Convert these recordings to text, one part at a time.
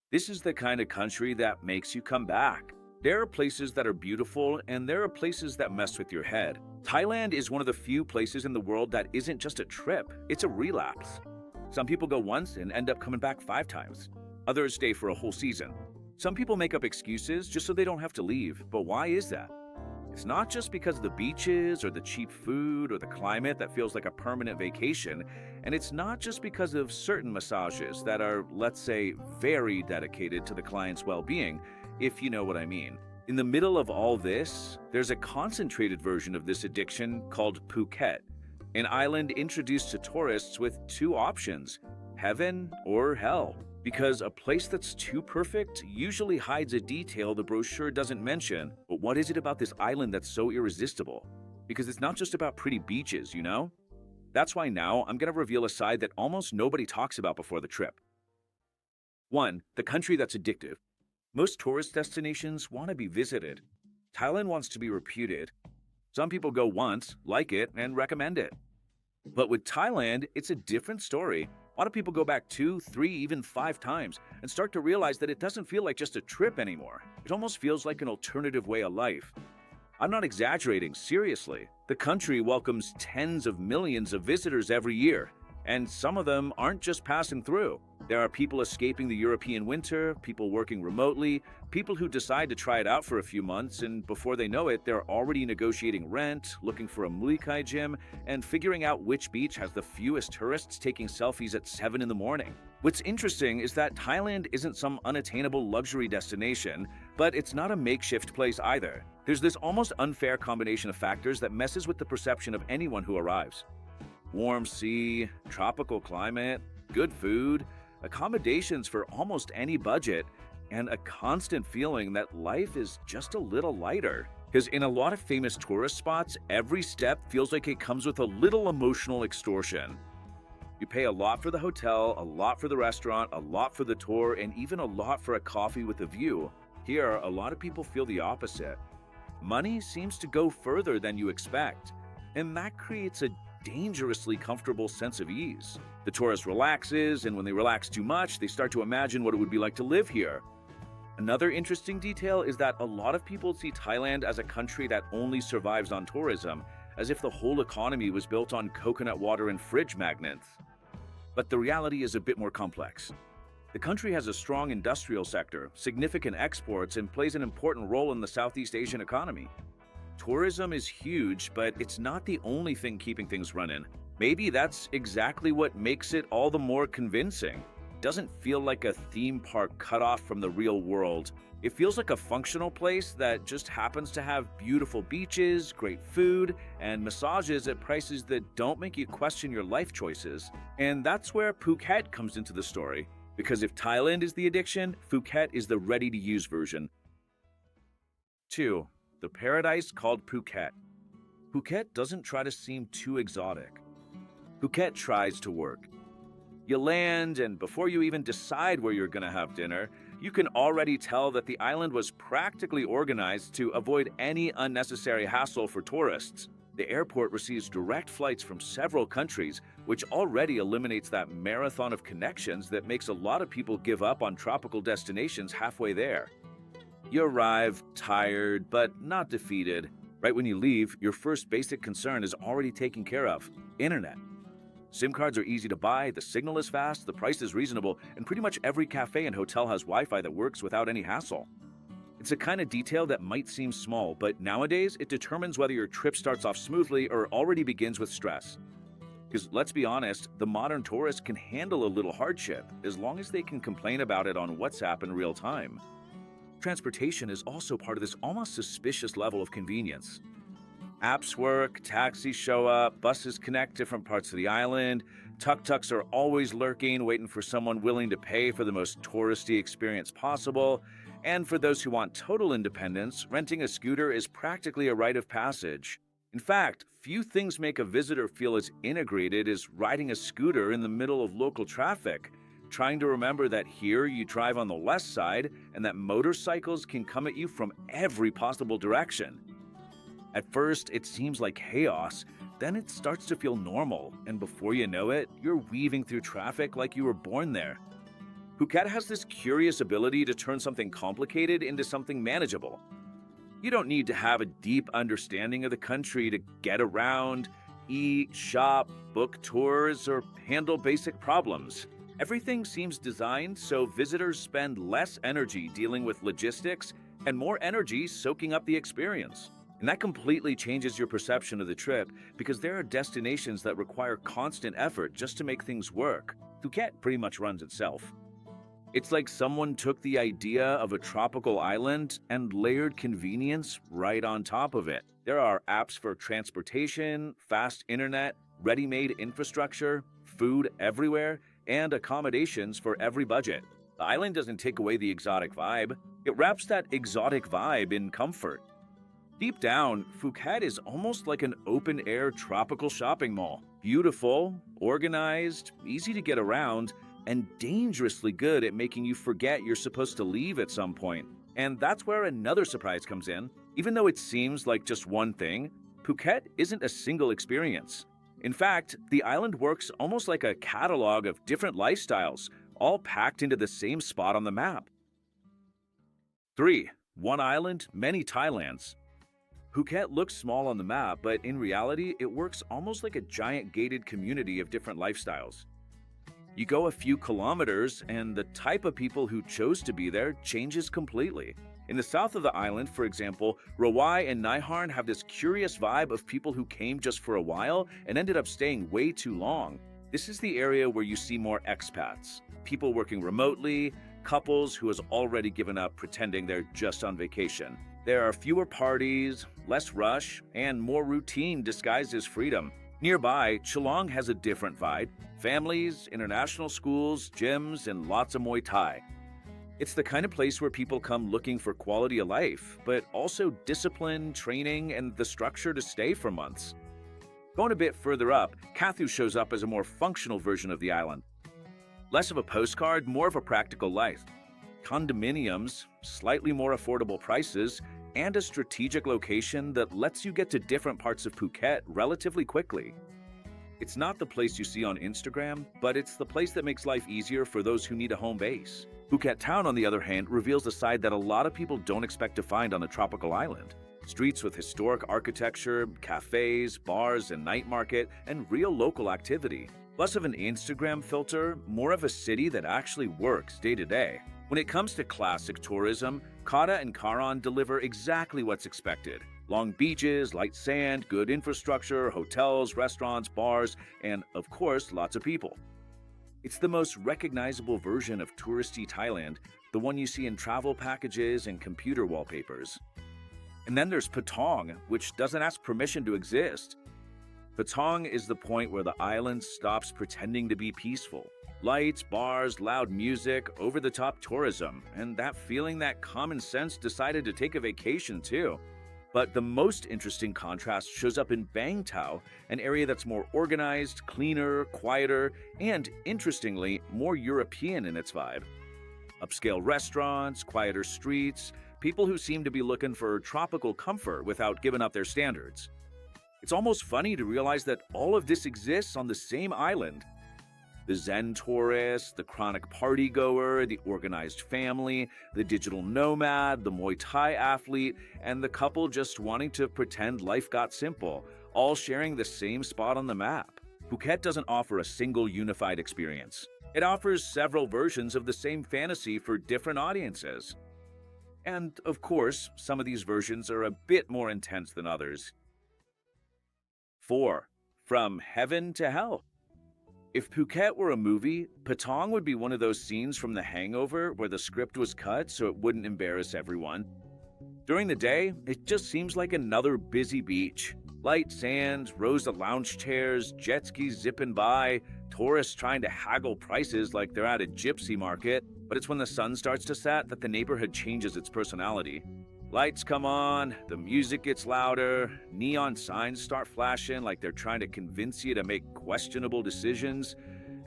This is the kind of country that makes you come back. There are places that are beautiful, and there are places that mess with your head. Thailand is one of the few places in the world that isn't just a trip, it's a relapse. Some people go once and end up coming back 5 times. Others stay for a whole season. Some people make up excuses just so they don't have to leave, but why is that? It's not just because of the beaches or the cheap food or the climate that feels like a permanent vacation, and it's not just because of certain massages that are, let's say, very dedicated to the client's well being, if you know what I mean. In the middle of all this, there's a concentrated version of this addiction called Phuket, an island introduced to tourists with two options: heaven or hell. Because a place that's too perfect usually hides a detail the brochure doesn't mention. But what is it about this island that's so irresistible? Because it's not just about pretty beaches, you know? That's why now I'm going to reveal a side that almost nobody talks about before the trip. 1. The country that's addictive. Most tourist destinations want to be visited. Thailand wants to be reputed. Some people go once, like it, and recommend it. But with Thailand, it's a different story. A lot of people go back 2, 3, even 5 times and start to realize that it doesn't feel like just a trip anymore. It almost feels like an alternative way of life. I'm not exaggerating, seriously. The country welcomes tens of millions of visitors every year, and some of them aren't just passing through. There are people escaping the European winter, people working remotely, people who decide to try it out for a few months, and before they know it, they're already negotiating rent, looking for a Muay Thai gym, and figuring out which beach has the fewest tourists taking selfies at 7 in the morning. What's interesting is that Thailand isn't some unattainable luxury destination, but it's not a makeshift place either. There's this almost unfair combination of factors that messes with the perception of anyone who arrives. Warm sea, tropical climate, good food, accommodations for almost any budget, and a constant feeling that life is just a little lighter. Because in a lot of famous tourist spots, every step feels like it comes with a little emotional extortion. You pay a lot for the hotel, a lot for the restaurant, a lot for the tour, and even a lot for a coffee with a view. Here, a lot of people feel the opposite. Money seems to go further than you expect, and that creates a dangerously comfortable sense of ease. The tourist relaxes, and when they relax too much, they start to imagine what it would be like to live here. Another interesting detail is that a lot of people see Thailand as a country that only survives on tourism, as if the whole economy was built on coconut water and fridge magnets. But the reality is a bit more complex. The country has a strong industrial sector, significant exports, and plays an important role in the Southeast Asian economy. Tourism is huge, but it's not the only thing keeping things running. Maybe that's exactly what makes it all the more convincing. It doesn't feel like a theme park cut off from the real world. It feels like a functional place that just happens to have beautiful beaches, great food, and massages at prices that don't make you question your life choices. And that's where Phuket comes into the story. Because if Thailand is the addiction, Phuket is the ready-to-use version. 2. The paradise called Phuket. Phuket doesn't try to seem too exotic. Phuket tries to work. You land, and before you even decide where you're going to have dinner, you can already tell that the island was practically organized to avoid any unnecessary hassle for tourists. The airport receives direct flights from several countries, which already eliminates that marathon of connections that makes a lot of people give up on tropical destinations halfway there. You arrive tired, but not defeated. Right when you leave, your first basic concern is already taken care of: internet. SIM cards are easy to buy, the signal is fast, the price is reasonable, and pretty much every cafe and hotel has Wi-Fi that works without any hassle. It's a kind of detail that might seem small, but nowadays it determines whether your trip starts off smoothly or already begins with stress. Because let's be honest, the modern tourist can handle a little hardship as long as they can complain about it on WhatsApp in real time. Transportation is also part of this almost suspicious level of convenience. Apps work, taxis show up, buses connect different parts of the island, tuk-tuks are always lurking, waiting for someone willing to pay for the most touristy experience possible, and for those who want total independence, renting a scooter is practically a rite of passage. In fact, few things make a visitor feel as integrated as riding a scooter in the middle of local traffic, trying to remember that here you drive on the left side and that motorcycles can come at you from every possible direction. At first, it seems like chaos, then it starts to feel normal, and before you know it, you're weaving through traffic like you were born there. Phuket has this curious ability to turn something complicated into something manageable. You don't need to have a deep understanding of the country to get around, eat, shop, book tours, or handle basic problems. Everything seems designed so visitors spend less energy dealing with logistics and more energy soaking up the experience. And that completely changes your perception of the trip because there are destinations that require constant effort just to make things work. Phuket pretty much runs itself. It's like someone took the idea of a tropical island and layered convenience right on top of it. There are apps for transportation, fast internet, ready-made infrastructure, food everywhere, and accommodations for every budget. The island doesn't take away the exotic vibe, it wraps that exotic vibe in comfort. Deep down, Phuket is almost like an open-air tropical shopping mall. Beautiful, organized, easy to get around, and dangerously good at making you forget you're supposed to leave at some point. And that's where another surprise comes in. Even though it seems like just one thing, Phuket isn't a single experience. In fact, the island works almost like a catalog of different lifestyles, all packed into the same spot on the map. 3. One island, many Thailands. Phuket looks small on the map, but in reality, it works almost like a giant gated community of different lifestyles. You go a few kilometers, and the type of people who chose to be there changes completely. In the south of the island, for example, Rawai and Naiharn have this curious vibe of people who came just for a while and ended up staying way too long. This is the area where you see more expats, people working remotely, couples who has already given up pretending they're just on vacation. There are fewer parties, less rush, and more routine disguised as freedom. Nearby, Geelong has a different vibe. Families, international schools, gyms, and lots of Muay Thai. It's the kind of place where people come looking for quality of life, but also discipline, training, and the structure to stay for months. Going a bit further up, Kathu shows up as a more functional version of the island. Less of a postcard, more of a practical life. Condominiums, slightly more affordable prices, and a strategic location that lets you get to different parts of Phuket relatively quickly. It's not the place you see on Instagram, but it's the place that makes life easier for those who need a home base. Phuket town, on the other hand, reveals a side that a lot of people don't expect to find on a tropical island. Streets with historic architecture, cafes, bars, and night market, and real local activity. Less of an Instagram filter, more of a city that actually works day to day. When it comes to classic tourism, Kata and Karan deliver exactly what's expected. Long beaches, light sand, good infrastructure, hotels, restaurants, bars, and, of course, lots of people. It's the most recognizable version of touristy Thailand, the one you see in travel packages and computer wallpapers. And then there's Patong, which doesn't ask permission to exist. Patong is the point where the island stops pretending to be peaceful. Lights, bars, loud music, over-the-top tourism, and that feeling that common sense decided to take a vacation too. But the most interesting contrast shows up in Bang Tao, an area that's more organized, cleaner, quieter, and, interestingly, more European in its vibe. Upscale restaurants, quieter streets, people who seem to be looking for tropical comfort without giving up their standards. It's almost funny to realize that all of this exists on the same island. The Zen tourist, the chronic partygoer, the organized family, the digital nomad, the Muay Thai athlete, and the couple just wanting to pretend life got simple, all sharing the same spot on the map. Phuket doesn't offer a single unified experience. It offers several versions of the same fantasy for different audiences. And, of course, some of these versions are a bit more intense than others. 4. From Heaven to Hell. If Phuket were a movie, Patong would be one of those scenes from The Hangover where the script was cut so it wouldn't embarrass everyone. During the day, it just seems like another busy beach. Light sand, rows of lounge chairs, jet skis zipping by, tourists trying to haggle prices like they're at a gypsy market. But it's when the sun starts to set that the neighborhood changes its personality. Lights come on, the music gets louder, neon signs start flashing like they're trying to convince you to make questionable decisions,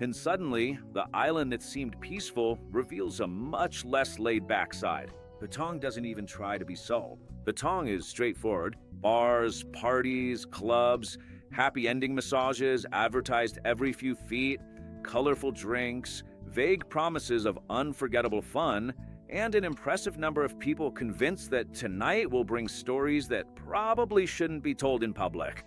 and suddenly, the island that seemed peaceful reveals a much less laid-back side. Patong doesn't even try to be subtle. Patong is straightforward. Bars, parties, clubs, happy ending massages advertised every few feet, colorful drinks, vague promises of unforgettable fun, and an impressive number of people convinced that tonight will bring stories that probably shouldn't be told in public.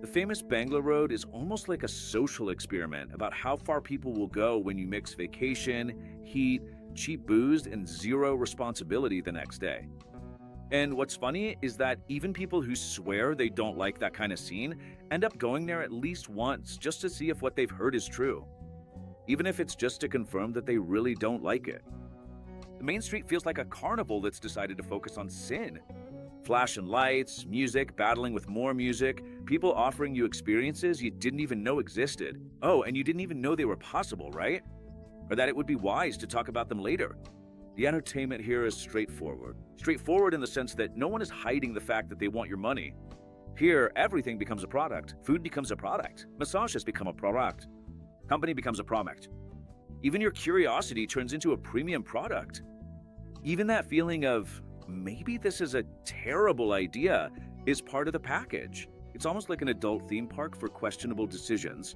The famous Bangalore Road is almost like a social experiment about how far people will go when you mix vacation, heat, cheap booze, and zero responsibility the next day. And what's funny is that even people who swear they don't like that kind of scene end up going there at least once just to see if what they've heard is true, even if it's just to confirm that they really don't like it. The main street feels like a carnival that's decided to focus on sin. Flashing lights, music battling with more music, people offering you experiences you didn't even know existed. Oh, and you didn't even know they were possible, right? Or that it would be wise to talk about them later. The entertainment here is straightforward. Straightforward in the sense that no one is hiding the fact that they want your money. Here, everything becomes a product. Food becomes a product. Massages become a product. Company becomes a product. Even your curiosity turns into a premium product. Even that feeling of, maybe this is a terrible idea, is part of the package. It's almost like an adult theme park for questionable decisions.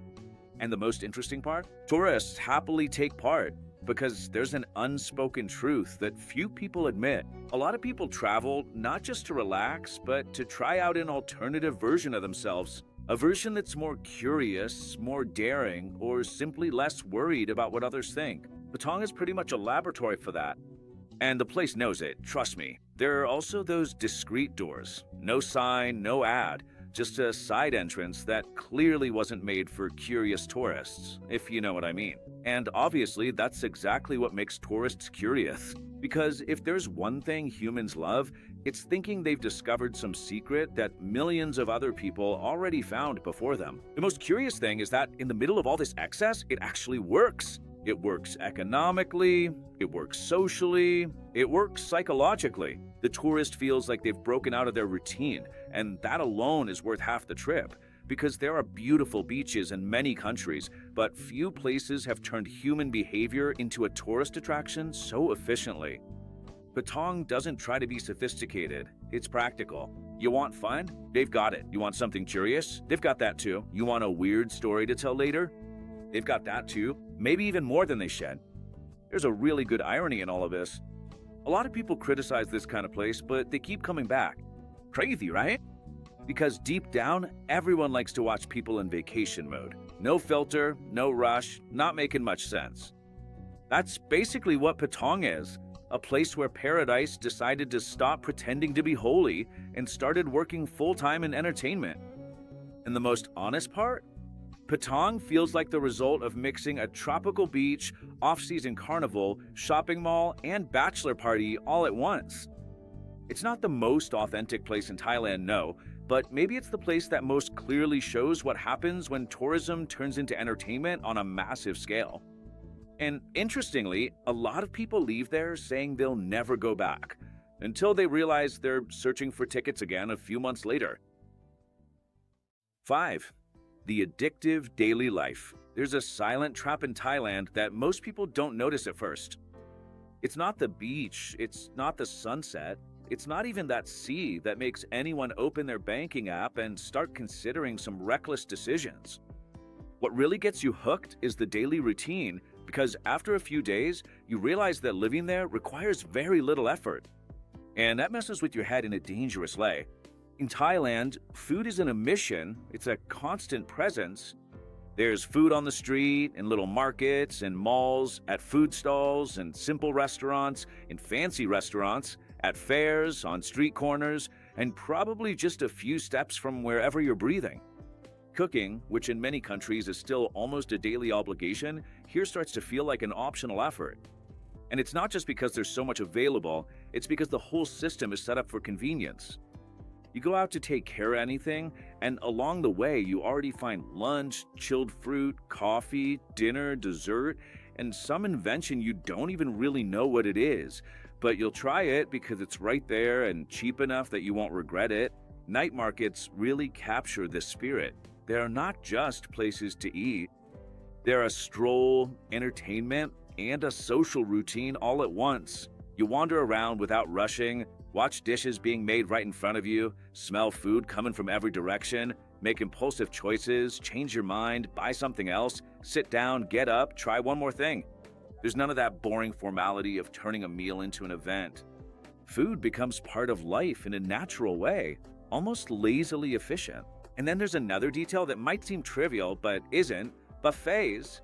And the most interesting part? Tourists happily take part because there's an unspoken truth that few people admit. A lot of people travel not just to relax, but to try out an alternative version of themselves. A version that's more curious, more daring, or simply less worried about what others think. Patong is pretty much a laboratory for that. And the place knows it, trust me. There are also those discreet doors. No sign, no ad, just a side entrance that clearly wasn't made for curious tourists, if you know what I mean. And obviously, that's exactly what makes tourists curious. Because if there's one thing humans love, it's thinking they've discovered some secret that millions of other people already found before them. The most curious thing is that in the middle of all this excess, it actually works. It works economically, it works socially, it works psychologically. The tourist feels like they've broken out of their routine, and that alone is worth half the trip. Because there are beautiful beaches in many countries, but few places have turned human behavior into a tourist attraction so efficiently. Patong doesn't try to be sophisticated, it's practical. You want fun? They've got it. You want something curious? They've got that too. You want a weird story to tell later? They've got that too, maybe even more than they shed. There's a really good irony in all of this. A lot of people criticize this kind of place, but they keep coming back. Crazy, right? Because deep down, everyone likes to watch people in vacation mode. No filter, no rush, not making much sense. That's basically what Patong is, a place where paradise decided to stop pretending to be holy and started working full-time in entertainment. And the most honest part? Patong feels like the result of mixing a tropical beach, off-season carnival, shopping mall, and bachelor party all at once. It's not the most authentic place in Thailand, no, but maybe it's the place that most clearly shows what happens when tourism turns into entertainment on a massive scale. And interestingly, a lot of people leave there saying they'll never go back, until they realize they're searching for tickets again a few months later. 5. The addictive daily life. There's a silent trap in Thailand that most people don't notice at first. It's not the beach, it's not the sunset, it's not even that sea that makes anyone open their banking app and start considering some reckless decisions. What really gets you hooked is the daily routine, because after a few days, you realize that living there requires very little effort. And that messes with your head in a dangerous way. In Thailand, food isn't a mission, it's a constant presence. There's food on the street, in little markets, in malls, at food stalls, in simple restaurants, in fancy restaurants, at fairs, on street corners, and probably just a few steps from wherever you're breathing. Cooking, which in many countries is still almost a daily obligation, here starts to feel like an optional effort. And it's not just because there's so much available, it's because the whole system is set up for convenience. You go out to take care of anything, and along the way you already find lunch, chilled fruit, coffee, dinner, dessert, and some invention you don't even really know what it is, but you'll try it because it's right there and cheap enough that you won't regret it. Night markets really capture this spirit. They are not just places to eat. They're a stroll, entertainment, and a social routine all at once. You wander around without rushing, watch dishes being made right in front of you, smell food coming from every direction, make impulsive choices, change your mind, buy something else, sit down, get up, try one more thing. There's none of that boring formality of turning a meal into an event. Food becomes part of life in a natural way, almost lazily efficient. And then there's another detail that might seem trivial but isn't: buffets.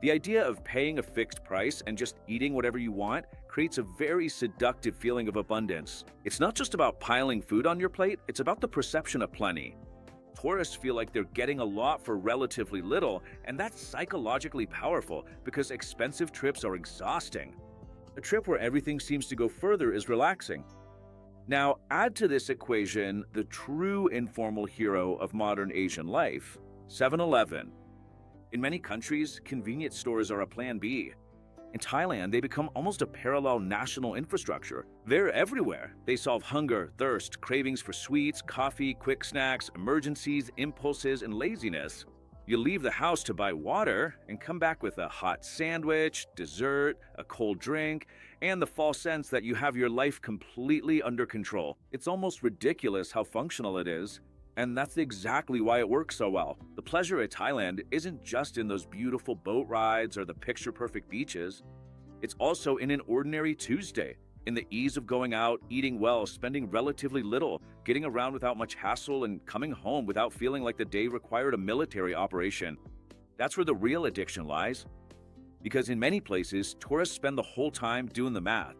The idea of paying a fixed price and just eating whatever you want creates a very seductive feeling of abundance. It's not just about piling food on your plate, it's about the perception of plenty. Tourists feel like they're getting a lot for relatively little, and that's psychologically powerful because expensive trips are exhausting. A trip where everything seems to go further is relaxing. Now, add to this equation the true informal hero of modern Asian life: 7-Eleven. In many countries, convenience stores are a plan B. In Thailand, they become almost a parallel national infrastructure. They're everywhere. They solve hunger, thirst, cravings for sweets, coffee, quick snacks, emergencies, impulses, and laziness. You leave the house to buy water and come back with a hot sandwich, dessert, a cold drink, and the false sense that you have your life completely under control. It's almost ridiculous how functional it is. And that's exactly why it works so well. The pleasure at Thailand isn't just in those beautiful boat rides or the picture-perfect beaches. It's also in an ordinary Tuesday, in the ease of going out, eating well, spending relatively little, getting around without much hassle, and coming home without feeling like the day required a military operation. That's where the real addiction lies. Because in many places, tourists spend the whole time doing the math,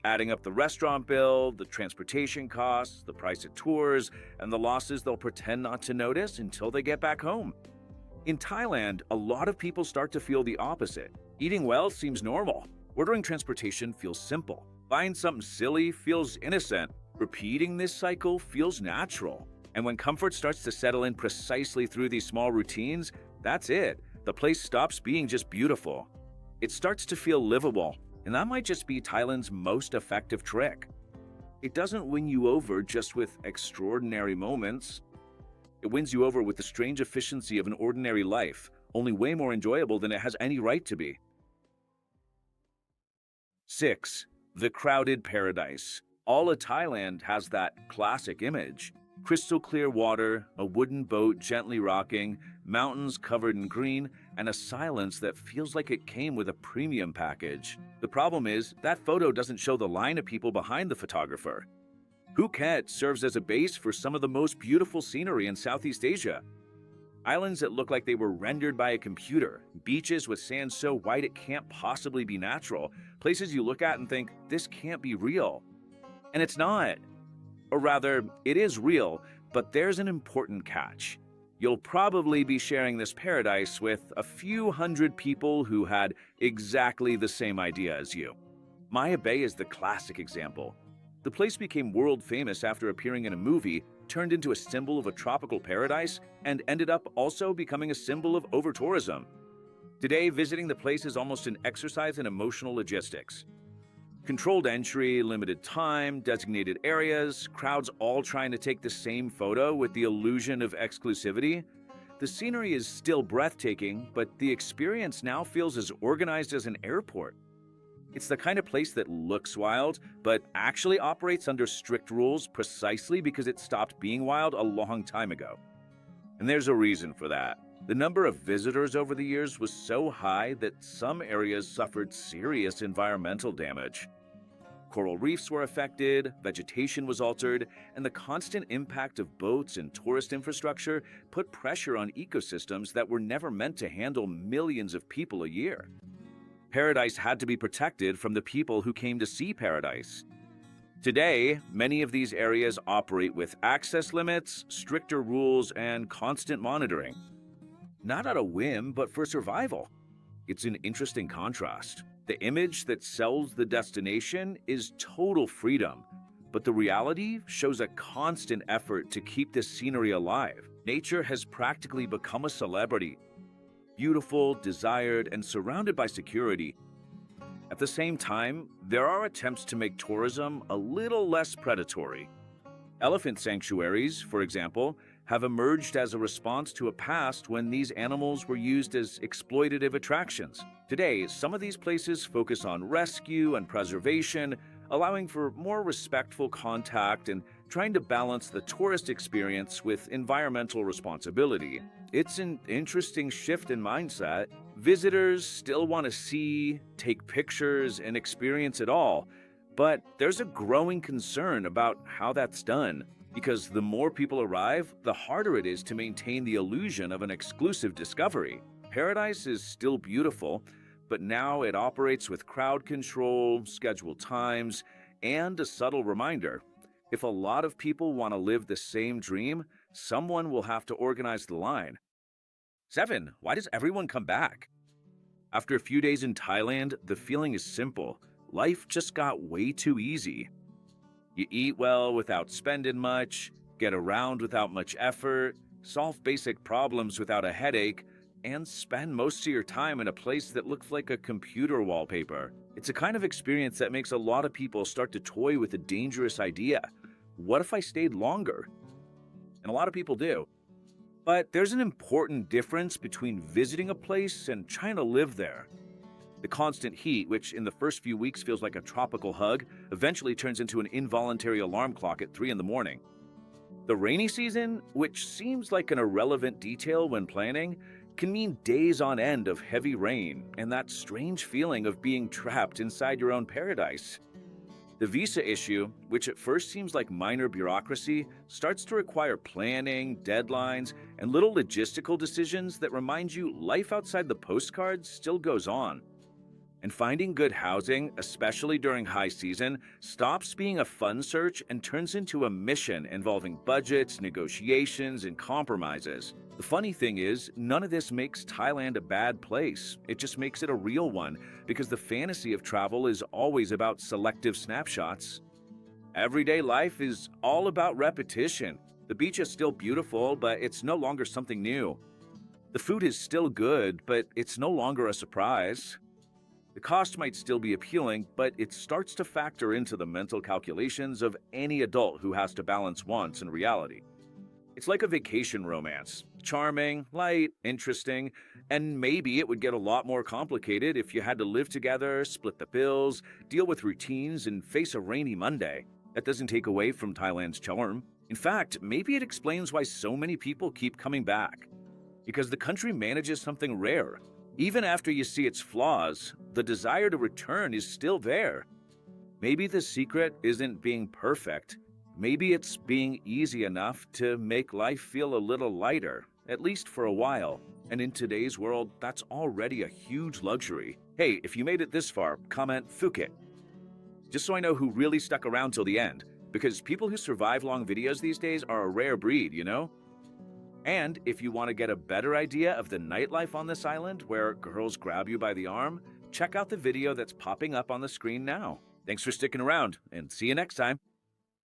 adding up the restaurant bill, the transportation costs, the price of tours, and the losses they'll pretend not to notice until they get back home. In Thailand, a lot of people start to feel the opposite. Eating well seems normal. Ordering transportation feels simple. Buying something silly feels innocent. Repeating this cycle feels natural. And when comfort starts to settle in precisely through these small routines, that's it. The place stops being just beautiful. It starts to feel livable. And that might just be Thailand's most effective trick. It doesn't win you over just with extraordinary moments. It wins you over with the strange efficiency of an ordinary life, only way more enjoyable than it has any right to be. 6. The crowded paradise. All of Thailand has that classic image. Crystal clear water, a wooden boat gently rocking, mountains covered in green, and a silence that feels like it came with a premium package. The problem is, that photo doesn't show the line of people behind the photographer. Phuket serves as a base for some of the most beautiful scenery in Southeast Asia. Islands that look like they were rendered by a computer, beaches with sand so white it can't possibly be natural, places you look at and think, this can't be real. And it's not. Or rather, it is real, but there's an important catch. You'll probably be sharing this paradise with a few hundred people who had exactly the same idea as you. Maya Bay is the classic example. The place became world famous after appearing in a movie, turned into a symbol of a tropical paradise, and ended up also becoming a symbol of over-tourism. Today, visiting the place is almost an exercise in emotional logistics. Controlled entry, limited time, designated areas, crowds all trying to take the same photo with the illusion of exclusivity. The scenery is still breathtaking, but the experience now feels as organized as an airport. It's the kind of place that looks wild, but actually operates under strict rules precisely because it stopped being wild a long time ago. And there's a reason for that. The number of visitors over the years was so high that some areas suffered serious environmental damage. Coral reefs were affected, vegetation was altered, and the constant impact of boats and tourist infrastructure put pressure on ecosystems that were never meant to handle millions of people a year. Paradise had to be protected from the people who came to see paradise. Today, many of these areas operate with access limits, stricter rules, and constant monitoring. Not out of whim, but for survival. It's an interesting contrast. The image that sells the destination is total freedom, but the reality shows a constant effort to keep this scenery alive. Nature has practically become a celebrity. Beautiful, desired, and surrounded by security. At the same time, there are attempts to make tourism a little less predatory. Elephant sanctuaries, for example, have emerged as a response to a past when these animals were used as exploitative attractions. Today, some of these places focus on rescue and preservation, allowing for more respectful contact and trying to balance the tourist experience with environmental responsibility. It's an interesting shift in mindset. Visitors still want to see, take pictures, and experience it all, but there's a growing concern about how that's done. Because the more people arrive, the harder it is to maintain the illusion of an exclusive discovery. Paradise is still beautiful, but now it operates with crowd control, scheduled times, and a subtle reminder. If a lot of people want to live the same dream, someone will have to organize the line. 7. Why does everyone come back? After a few days in Thailand, the feeling is simple. Life just got way too easy. You eat well without spending much, get around without much effort, solve basic problems without a headache, and spend most of your time in a place that looks like a computer wallpaper. It's a kind of experience that makes a lot of people start to toy with a dangerous idea. What if I stayed longer? And a lot of people do. But there's an important difference between visiting a place and trying to live there. The constant heat, which in the first few weeks feels like a tropical hug, eventually turns into an involuntary alarm clock at 3 in the morning. The rainy season, which seems like an irrelevant detail when planning, can mean days on end of heavy rain and that strange feeling of being trapped inside your own paradise. The visa issue, which at first seems like minor bureaucracy, starts to require planning, deadlines, and little logistical decisions that remind you life outside the postcards still goes on. And finding good housing, especially during high season, stops being a fun search and turns into a mission involving budgets, negotiations, and compromises. The funny thing is, none of this makes Thailand a bad place. It just makes it a real one, because the fantasy of travel is always about selective snapshots. Everyday life is all about repetition. The beach is still beautiful, but it's no longer something new. The food is still good, but it's no longer a surprise. The cost might still be appealing, but it starts to factor into the mental calculations of any adult who has to balance wants and reality. It's like a vacation romance. Charming, light, interesting, and maybe it would get a lot more complicated if you had to live together, split the bills, deal with routines, and face a rainy Monday. That doesn't take away from Thailand's charm. In fact, maybe it explains why so many people keep coming back. Because the country manages something rare. Even after you see its flaws, the desire to return is still there. Maybe the secret isn't being perfect. Maybe it's being easy enough to make life feel a little lighter, at least for a while. And in today's world, that's already a huge luxury. Hey, if you made it this far, comment Phuket. Just so I know who really stuck around till the end, because people who survive long videos these days are a rare breed, you know? And if you want to get a better idea of the nightlife on this island where girls grab you by the arm, check out the video that's popping up on the screen now. Thanks for sticking around, and see you next time.